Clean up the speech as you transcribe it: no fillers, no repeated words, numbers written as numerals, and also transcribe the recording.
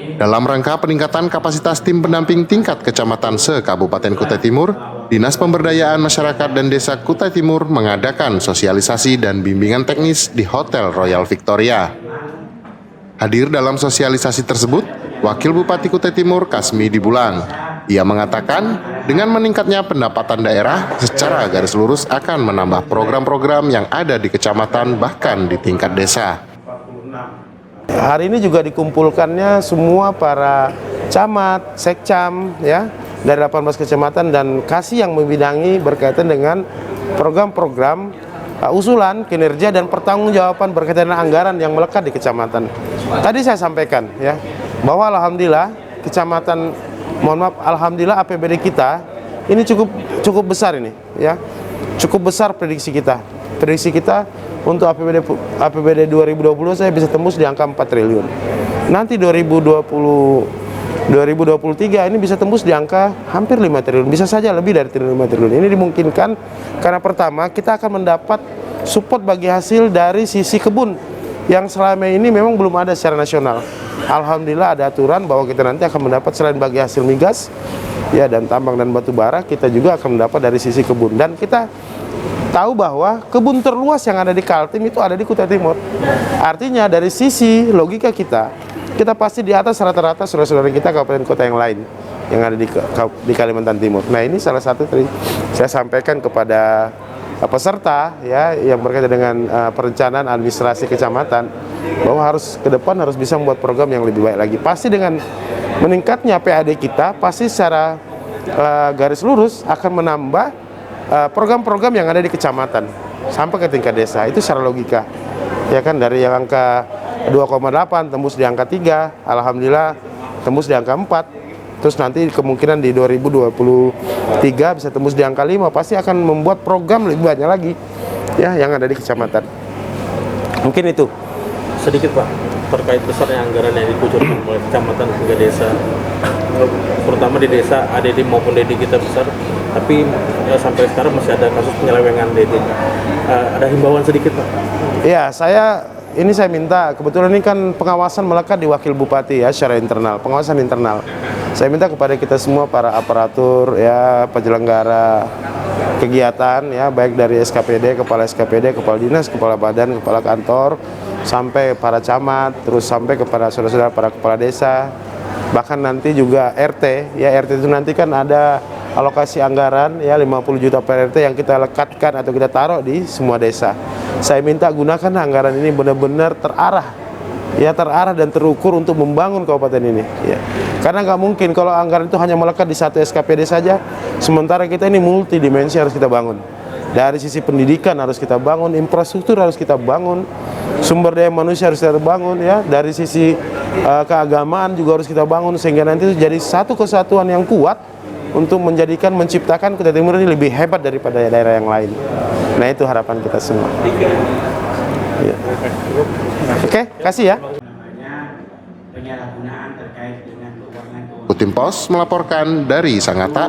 Dalam rangka peningkatan kapasitas tim pendamping tingkat kecamatan se-Kabupaten Kutai Timur, Dinas Pemberdayaan Masyarakat dan Desa Kutai Timur mengadakan sosialisasi dan bimbingan teknis di Hotel Royal Victoria. Hadir dalam sosialisasi tersebut, Wakil Bupati Kutai Timur Kasmi Dibulang. Ia mengatakan, dengan meningkatnya pendapatan daerah, secara garis lurus akan menambah program-program yang ada di kecamatan bahkan di tingkat desa. Hari ini juga dikumpulkannya semua para camat, sekcam, ya, dari 18 kecamatan dan kasih yang membidangi berkaitan dengan program-program usulan, kinerja, dan pertanggungjawaban berkaitan dengan anggaran yang melekat di kecamatan. Tadi saya sampaikan, ya, bahwa alhamdulillah kecamatan, alhamdulillah APBD kita ini cukup besar ini, ya, cukup besar prediksi kita. Prediksi kita untuk APBD 2020 saya bisa tembus di angka 4 triliun. Nanti 2023 ini bisa tembus di angka hampir 5 triliun, bisa saja lebih dari 5 triliun. Ini dimungkinkan karena pertama kita akan mendapat support bagi hasil dari sisi kebun yang selama ini memang belum ada secara nasional. Alhamdulillah ada aturan bahwa kita nanti akan mendapat selain bagi hasil migas, ya, dan tambang dan batu bara, kita juga akan mendapat dari sisi kebun. Dan kita tahu bahwa kebun terluas yang ada di Kaltim itu ada di Kutai Timur. Artinya dari sisi logika kita pasti di atas rata-rata saudara-saudara kita kabupaten kota yang lain yang ada di Kalimantan Timur. Nah, ini salah satu tadi saya sampaikan kepada peserta, ya, yang berkaitan dengan perencanaan administrasi kecamatan, bahwa harus ke depan harus bisa membuat program yang lebih baik lagi. Pasti dengan meningkatnya PAD kita, pasti secara garis lurus akan menambah program-program yang ada di kecamatan sampai ke tingkat desa. Itu secara logika, ya kan, dari yang angka 2,8 tembus di angka 3, alhamdulillah tembus di angka 4, terus nanti kemungkinan di 2023 bisa tembus di angka 5, pasti akan membuat program lebih banyak lagi, ya, yang ada di kecamatan. Mungkin itu sedikit Pak terkait besarnya anggaran yang dikucurkan oleh kecamatan hingga desa, terutama di desa ADD maupun DD kita besar, tapi sampai sekarang masih ada kasus penyelewengan DD. Ada himbauan sedikit Pak? Ya, saya minta, kebetulan ini kan pengawasan melekat di Wakil Bupati, ya, secara internal, pengawasan internal. Saya minta kepada kita semua para aparatur, ya, penyelenggara kegiatan, ya, baik dari SKPD, kepala dinas, kepala badan, kepala kantor, sampai para camat, terus sampai kepada saudara-saudara para kepala desa, bahkan nanti juga RT, ya, RT itu nanti kan ada alokasi anggaran, ya, 50 juta per RT yang kita lekatkan atau kita taruh di semua desa. Saya minta gunakan anggaran ini benar-benar terarah, ya, terarah dan terukur untuk membangun kabupaten ini, ya. Karena nggak mungkin kalau anggaran itu hanya melekat di satu SKPD saja, sementara kita ini multidimensi harus kita bangun. Dari sisi pendidikan harus kita bangun, infrastruktur harus kita bangun, sumber daya manusia harus kita bangun, ya, dari sisi keagamaan juga harus kita bangun, sehingga nanti itu jadi satu kesatuan yang kuat untuk menciptakan Kutai Timur ini lebih hebat daripada daerah yang lain. Nah, itu harapan kita semua. Ya. Oke, kasih ya. Kutim Pos melaporkan dari Sangatta.